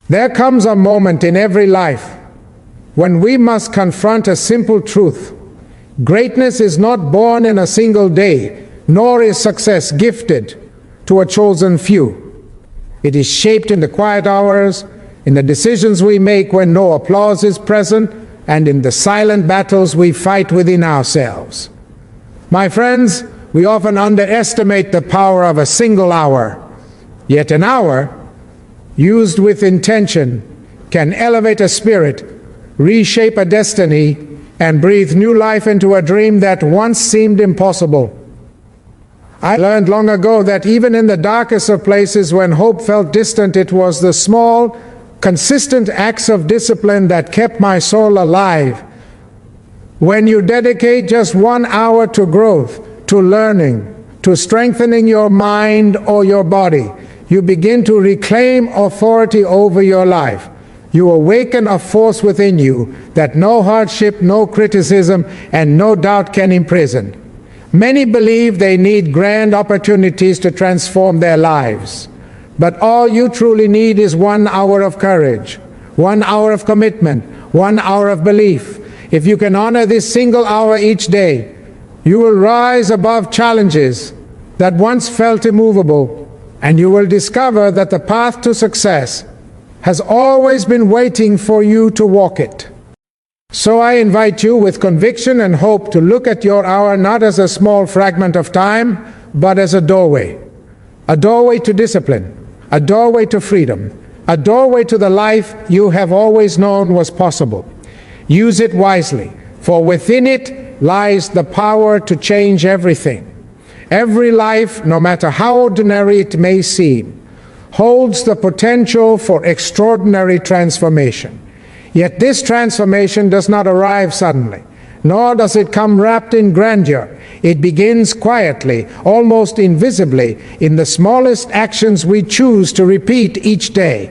There comes a moment in every life when we must confront a simple truth. Greatness is not born in a single day, nor is success gifted to a chosen few. It is shaped in the quiet hours, in the decisions we make when no applause is present, and in the silent battles we fight within ourselves. My friends, we often underestimate the power of a single hour. Yet an hour, used with intention, can elevate a spirit, reshape a destiny, and breathe new life into a dream that once seemed impossible. I learned long ago that even in the darkest of places when hope felt distant, it was the small, consistent acts of discipline that kept my soul alive. When you dedicate just 1 hour to growth, to learning, to strengthening your mind or your body, you begin to reclaim authority over your life. You awaken a force within you that no hardship, no criticism, and no doubt can imprison. Many believe they need grand opportunities to transform their lives. But all you truly need is 1 hour of courage, 1 hour of commitment, 1 hour of belief. If you can honor this single hour each day, you will rise above challenges that once felt immovable, and you will discover that the path to success has always been waiting for you to walk it. So I invite you with conviction and hope to look at your hour not as a small fragment of time, but as a doorway to discipline, a doorway to freedom, a doorway to the life you have always known was possible. Use it wisely, for within it lies the power to change everything. Every life, no matter how ordinary it may seem, holds the potential for extraordinary transformation. Yet this transformation does not arrive suddenly, nor does it come wrapped in grandeur. It begins quietly, almost invisibly, in the smallest actions we choose to repeat each day.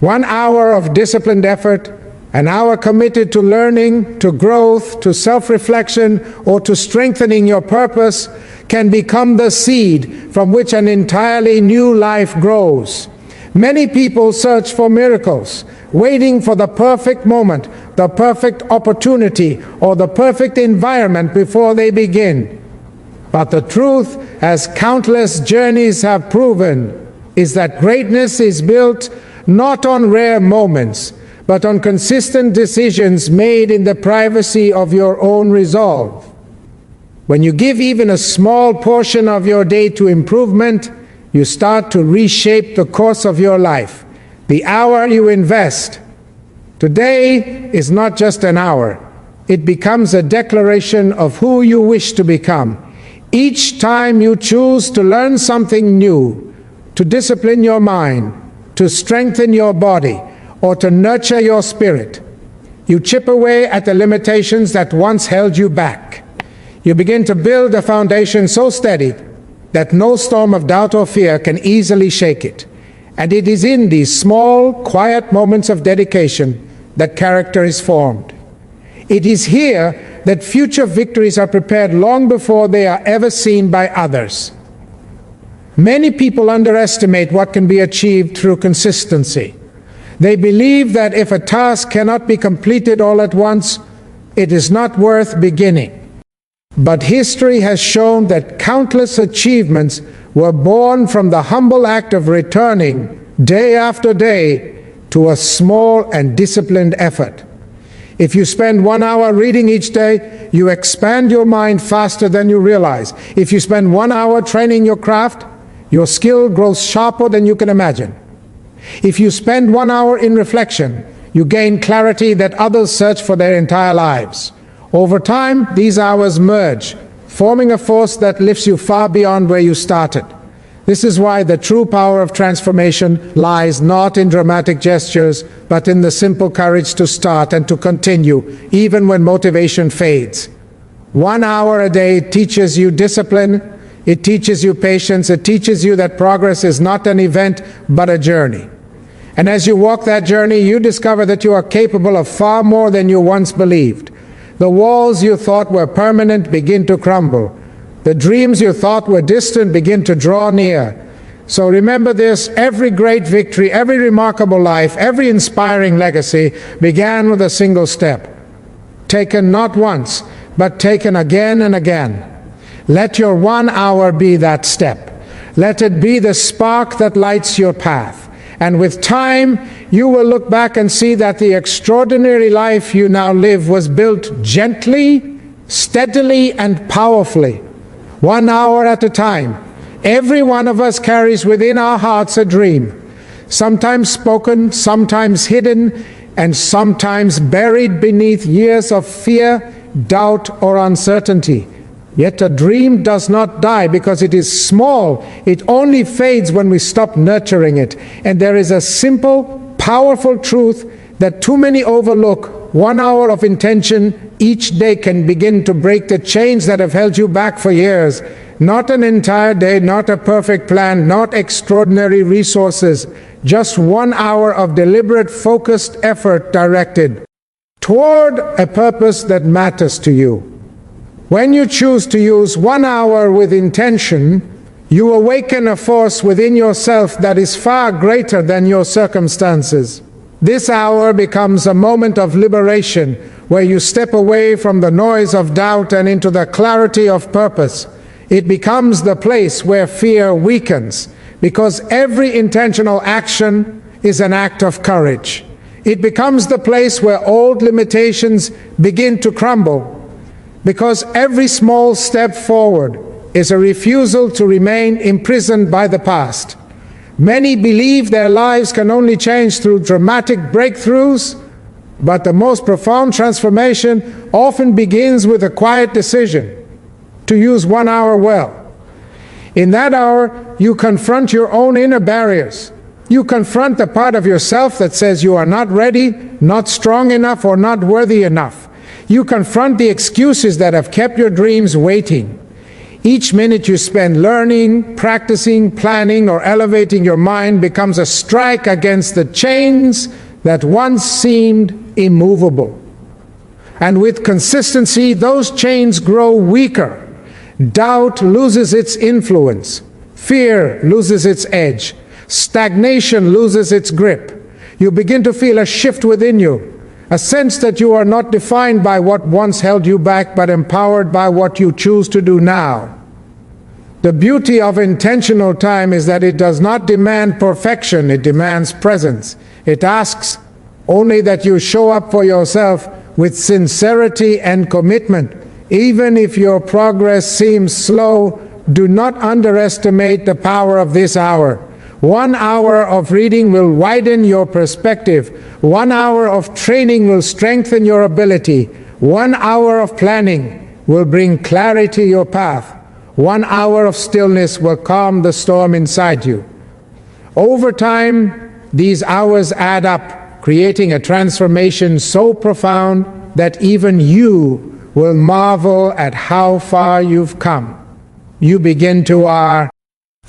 1 hour of disciplined effort, an hour committed to learning, to growth, to self-reflection, or to strengthening your purpose can become the seed from which an entirely new life grows. Many people search for miracles, waiting for the perfect moment, the perfect opportunity, or the perfect environment before they begin. But the truth, as countless journeys have proven, is that greatness is built not on rare moments, but on consistent decisions made in the privacy of your own resolve. When you give even a small portion of your day to improvement, you start to reshape the course of your life. The hour you invest today is not just an hour. It becomes a declaration of who you wish to become. Each time you choose to learn something new, to discipline your mind, to strengthen your body, or to nurture your spirit, you chip away at the limitations that once held you back. You begin to build a foundation so steady that no storm of doubt or fear can easily shake it. And it is in these small, quiet moments of dedication that character is formed. It is here that future victories are prepared long before they are ever seen by others. Many people underestimate what can be achieved through consistency. They believe that if a task cannot be completed all at once, it is not worth beginning. But history has shown that countless achievements were born from the humble act of returning day after day to a small and disciplined effort. If you spend 1 hour reading each day, you expand your mind faster than you realize. If you spend 1 hour training your craft, your skill grows sharper than you can imagine. If you spend 1 hour in reflection, you gain clarity that others search for their entire lives. Over time, these hours merge, forming a force that lifts you far beyond where you started. This is why the true power of transformation lies not in dramatic gestures, but in the simple courage to start and to continue, even when motivation fades. 1 hour a day teaches you discipline, it teaches you patience, it teaches you that progress is not an event, but a journey. And as you walk that journey, you discover that you are capable of far more than you once believed. The walls you thought were permanent begin to crumble. The dreams you thought were distant begin to draw near. So remember this: every great victory, every remarkable life, every inspiring legacy began with a single step, taken not once, but taken again and again. Let your 1 hour be that step. Let it be the spark that lights your path. And with time, you will look back and see that the extraordinary life you now live was built gently, steadily, and powerfully, 1 hour at a time. Every one of us carries within our hearts a dream, sometimes spoken, sometimes hidden, and sometimes buried beneath years of fear, doubt, or uncertainty. Yet a dream does not die because it is small. It only fades when we stop nurturing it. And there is a simple, powerful truth that too many overlook. 1 hour of intention each day can begin to break the chains that have held you back for years. Not an entire day, not a perfect plan, not extraordinary resources, just 1 hour of deliberate, focused effort directed toward a purpose that matters to you. When you choose to use 1 hour with intention, you awaken a force within yourself that is far greater than your circumstances. This hour becomes a moment of liberation, where you step away from the noise of doubt and into the clarity of purpose. It becomes the place where fear weakens, because every intentional action is an act of courage. It becomes the place where old limitations begin to crumble, because every small step forward is a refusal to remain imprisoned by the past. Many believe their lives can only change through dramatic breakthroughs, but the most profound transformation often begins with a quiet decision to use 1 hour well. In that hour, you confront your own inner barriers. You confront the part of yourself that says you are not ready, not strong enough, or not worthy enough. You confront the excuses that have kept your dreams waiting. Each minute you spend learning, practicing, planning, or elevating your mind becomes a strike against the chains that once seemed immovable. And with consistency, those chains grow weaker. Doubt loses its influence. Fear loses its edge. Stagnation loses its grip. You begin to feel a shift within you, a sense that you are not defined by what once held you back, but empowered by what you choose to do now. The beauty of intentional time is that it does not demand perfection, it demands presence. It asks only that you show up for yourself with sincerity and commitment. Even if your progress seems slow, do not underestimate the power of this hour. 1 hour of reading will widen your perspective. 1 hour of training will strengthen your ability. 1 hour of planning will bring clarity to your path. 1 hour of stillness will calm the storm inside you. Over time, these hours add up, creating a transformation so profound that even you will marvel at how far you've come. You begin to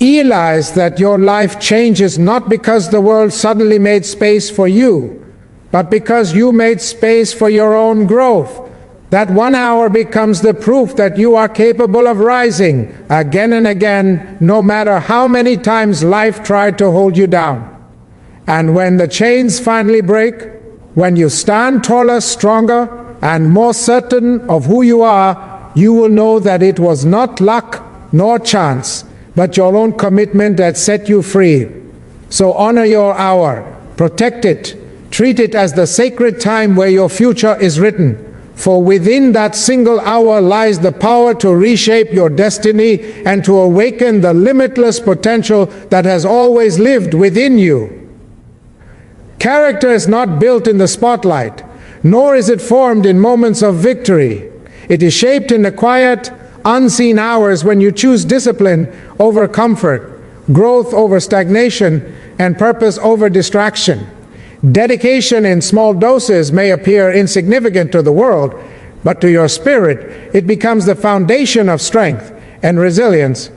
realize that your life changes not because the world suddenly made space for you, but because you made space for your own growth. That 1 hour becomes the proof that you are capable of rising again and again, no matter how many times life tried to hold you down. And when the chains finally break, when you stand taller, stronger, and more certain of who you are, you will know that it was not luck nor chance, but your own commitment that set you free. So honor your hour, protect it, treat it as the sacred time where your future is written. For within that single hour lies the power to reshape your destiny and to awaken the limitless potential that has always lived within you. Character is not built in the spotlight, nor is it formed in moments of victory. It is shaped in the quiet, unseen hours when you choose discipline over comfort, growth over stagnation, and purpose over distraction. Dedication in small doses may appear insignificant to the world, but to your spirit, it becomes the foundation of strength and resilience.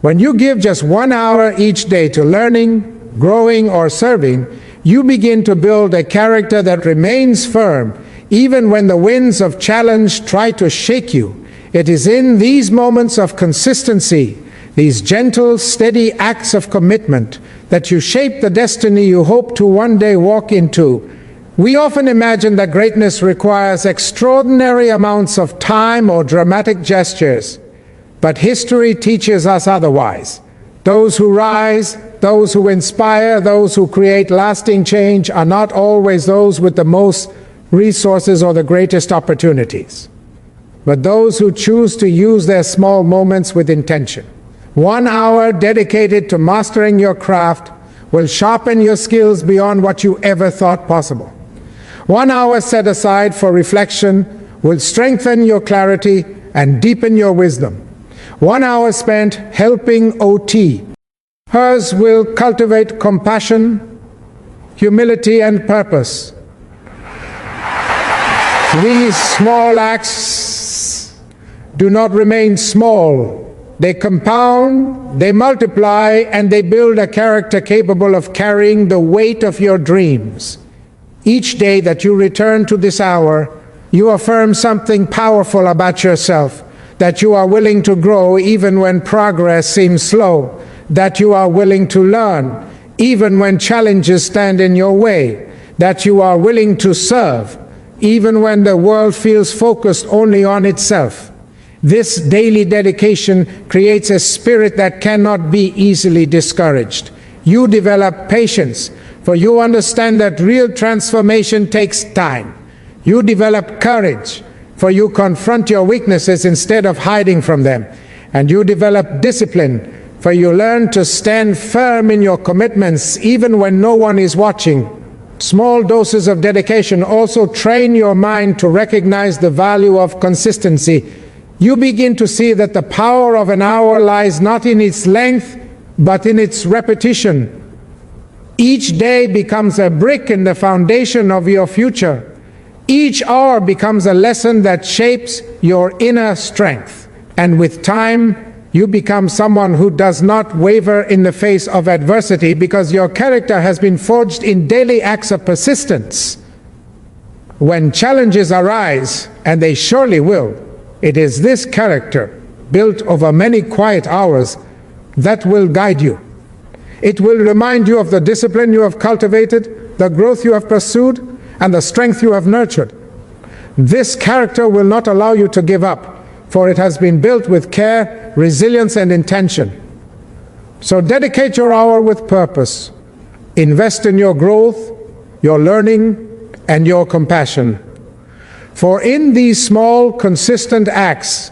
When you give just 1 hour each day to learning, growing, or serving, you begin to build a character that remains firm, even when the winds of challenge try to shake you. It is in these moments of consistency these gentle, steady acts of commitment that you shape the destiny you hope to one day walk into. We often imagine that greatness requires extraordinary amounts of time or dramatic gestures, but history teaches us otherwise. Those who rise, those who inspire, those who create lasting change are not always those with the most resources or the greatest opportunities, but those who choose to use their small moments with intention. 1 hour dedicated to mastering your craft will sharpen your skills beyond what you ever thought possible. 1 hour set aside for reflection will strengthen your clarity and deepen your wisdom. 1 hour spent helping OT. Hers will cultivate compassion, humility, and purpose. These small acts do not remain small. They compound, they multiply, and they build a character capable of carrying the weight of your dreams. Each day that you return to this hour, you affirm something powerful about yourself, that you are willing to grow even when progress seems slow, that you are willing to learn even when challenges stand in your way, that you are willing to serve even when the world feels focused only on itself. This daily dedication creates a spirit that cannot be easily discouraged. You develop patience, for you understand that real transformation takes time. You develop courage, for you confront your weaknesses instead of hiding from them. And you develop discipline, for you learn to stand firm in your commitments even when no one is watching. Small doses of dedication also train your mind to recognize the value of consistency. You begin to see that the power of an hour lies not in its length, but in its repetition. Each day becomes a brick in the foundation of your future. Each hour becomes a lesson that shapes your inner strength. And with time, you become someone who does not waver in the face of adversity because your character has been forged in daily acts of persistence. When challenges arise, and they surely will, it is this character, built over many quiet hours, that will guide you. It will remind you of the discipline you have cultivated, the growth you have pursued, and the strength you have nurtured. This character will not allow you to give up, for it has been built with care, resilience, and intention. So dedicate your hour with purpose. Invest in your growth, your learning, and your compassion. For in these small, consistent acts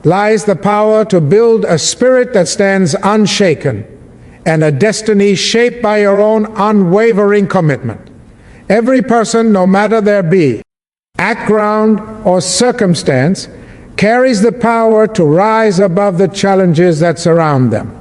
lies the power to build a spirit that stands unshaken, and a destiny shaped by your own unwavering commitment. Every person, no matter their background or circumstance, carries the power to rise above the challenges that surround them.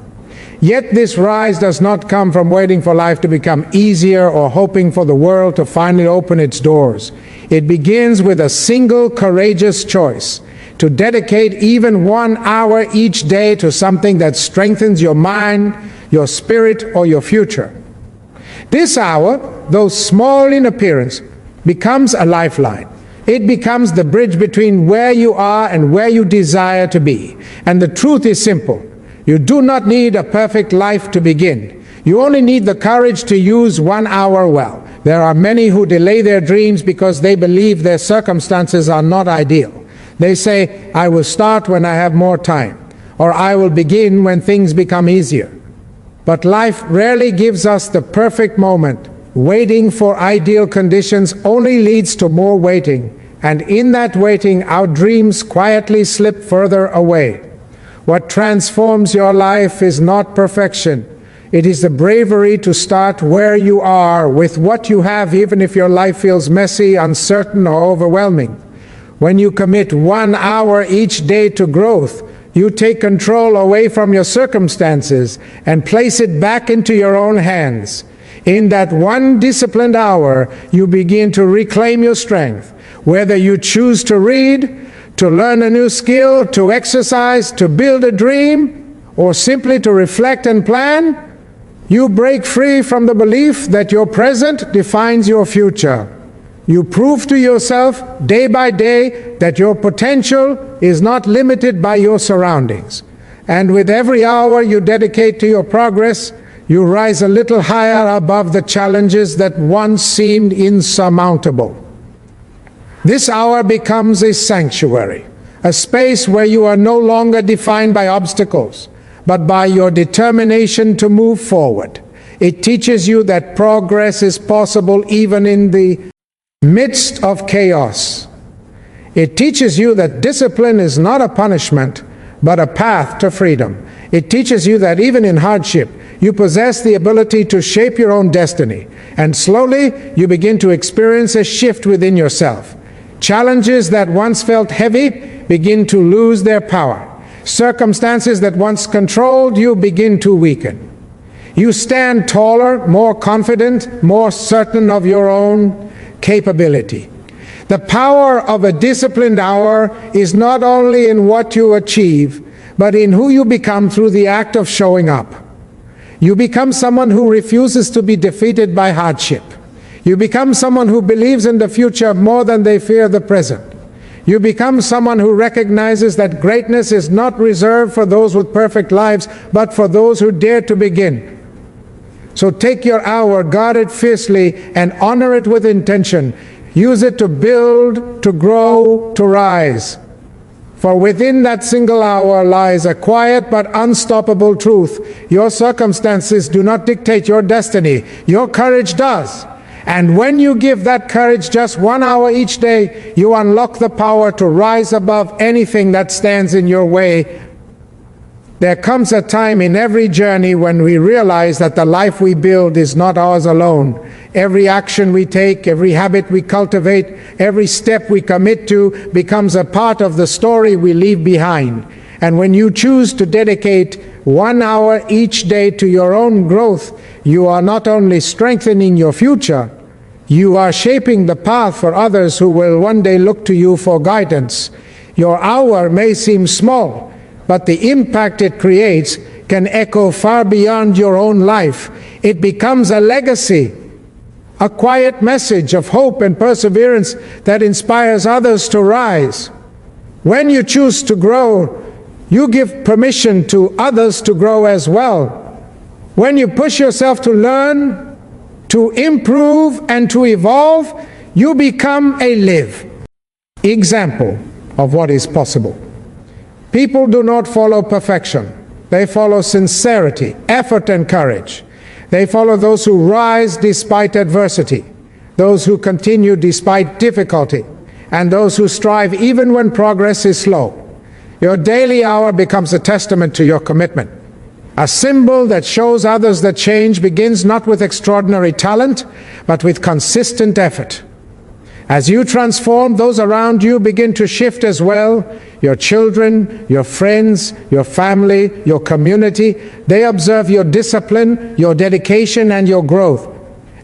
Yet this rise does not come from waiting for life to become easier or hoping for the world to finally open its doors. It begins with a single courageous choice to dedicate even 1 hour each day to something that strengthens your mind, your spirit, or your future. This hour, though small in appearance, becomes a lifeline. It becomes the bridge between where you are and where you desire to be. And the truth is simple. You do not need a perfect life to begin. You only need the courage to use 1 hour well. There are many who delay their dreams because they believe their circumstances are not ideal. They say, I will start when I have more time, or I will begin when things become easier. But life rarely gives us the perfect moment. Waiting for ideal conditions only leads to more waiting, and in that waiting, our dreams quietly slip further away. What transforms your life is not perfection. It is the bravery to start where you are, with what you have, even if your life feels messy, uncertain, or overwhelming. When you commit 1 hour each day to growth, you take control away from your circumstances and place it back into your own hands. In that one disciplined hour, you begin to reclaim your strength. Whether you choose to read, to learn a new skill, to exercise, to build a dream, or simply to reflect and plan, you break free from the belief that your present defines your future. You prove to yourself day by day that your potential is not limited by your surroundings. And with every hour you dedicate to your progress, you rise a little higher above the challenges that once seemed insurmountable. This hour becomes a sanctuary, a space where you are no longer defined by obstacles, but by your determination to move forward. It teaches you that progress is possible even in the midst of chaos. It teaches you that discipline is not a punishment, but a path to freedom. It teaches you that even in hardship, you possess the ability to shape your own destiny. And slowly, you begin to experience a shift within yourself. Challenges that once felt heavy begin to lose their power. Circumstances that once controlled you begin to weaken. You stand taller, more confident, more certain of your own capability. The power of a disciplined hour is not only in what you achieve, but in who you become through the act of showing up. You become someone who refuses to be defeated by hardship. You become someone who believes in the future more than they fear the present. You become someone who recognizes that greatness is not reserved for those with perfect lives, but for those who dare to begin. So take your hour, guard it fiercely, and honor it with intention. Use it to build, to grow, to rise. For within that single hour lies a quiet but unstoppable truth. Your circumstances do not dictate your destiny. Your courage does. And when you give that courage just 1 hour each day, you unlock the power to rise above anything that stands in your way. There comes a time in every journey when we realize that the life we build is not ours alone. Every action we take, every habit we cultivate, every step we commit to becomes a part of the story we leave behind. And when you choose to dedicate 1 hour each day to your own growth, you are not only strengthening your future, you are shaping the path for others who will one day look to you for guidance. Your hour may seem small, but the impact it creates can echo far beyond your own life. It becomes a legacy, a quiet message of hope and perseverance that inspires others to rise. When you choose to grow, you give permission to others to grow as well. When you push yourself to learn, to improve, and to evolve, you become a living example of what is possible. People do not follow perfection. They follow sincerity, effort, and courage. They follow those who rise despite adversity, those who continue despite difficulty, and those who strive even when progress is slow. Your daily hour becomes a testament to your commitment, a symbol that shows others that change begins not with extraordinary talent, but with consistent effort. As you transform, those around you begin to shift as well. Your children, your friends, your family, your community, they observe your discipline, your dedication, and your growth.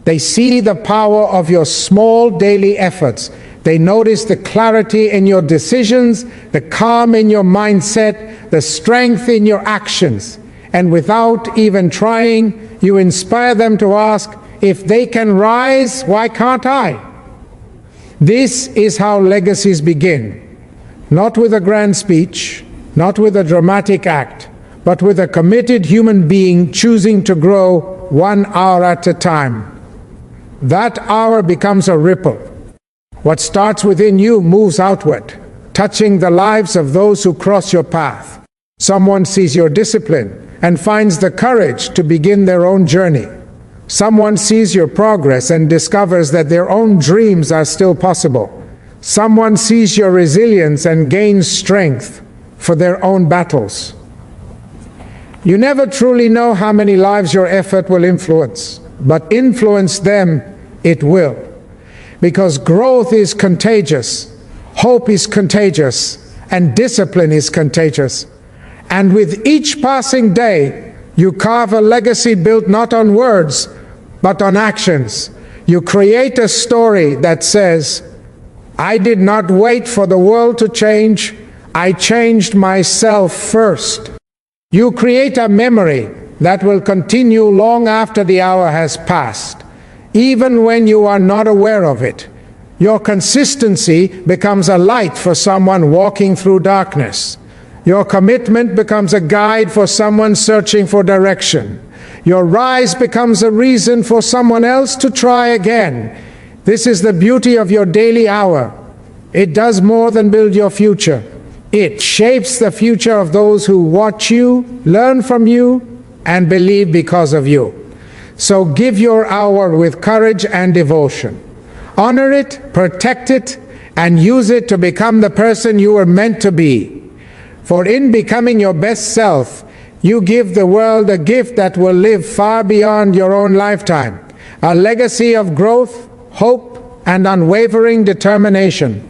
They see the power of your small daily efforts. They notice the clarity in your decisions, the calm in your mindset, the strength in your actions. And without even trying, you inspire them to ask, if they can rise, why can't I? This is how legacies begin. Not with a grand speech, not with a dramatic act, but with a committed human being choosing to grow 1 hour at a time. That hour becomes a ripple. What starts within you moves outward, touching the lives of those who cross your path. Someone sees your discipline and finds the courage to begin their own journey. Someone sees your progress and discovers that their own dreams are still possible. Someone sees your resilience and gains strength for their own battles. You never truly know how many lives your effort will influence, but influence them it will. Because growth is contagious, hope is contagious, and discipline is contagious. And with each passing day, you carve a legacy built not on words, but on actions. You create a story that says, I did not wait for the world to change, I changed myself first. You create a memory that will continue long after the hour has passed, even when you are not aware of it. Your consistency becomes a light for someone walking through darkness. Your commitment becomes a guide for someone searching for direction. Your rise becomes a reason for someone else to try again. This is the beauty of your daily hour. It does more than build your future. It shapes the future of those who watch you, learn from you, and believe because of you. So give your hour with courage and devotion. Honor it, protect it, and use it to become the person you were meant to be. For in becoming your best self, you give the world a gift that will live far beyond your own lifetime, a legacy of growth, hope, and unwavering determination.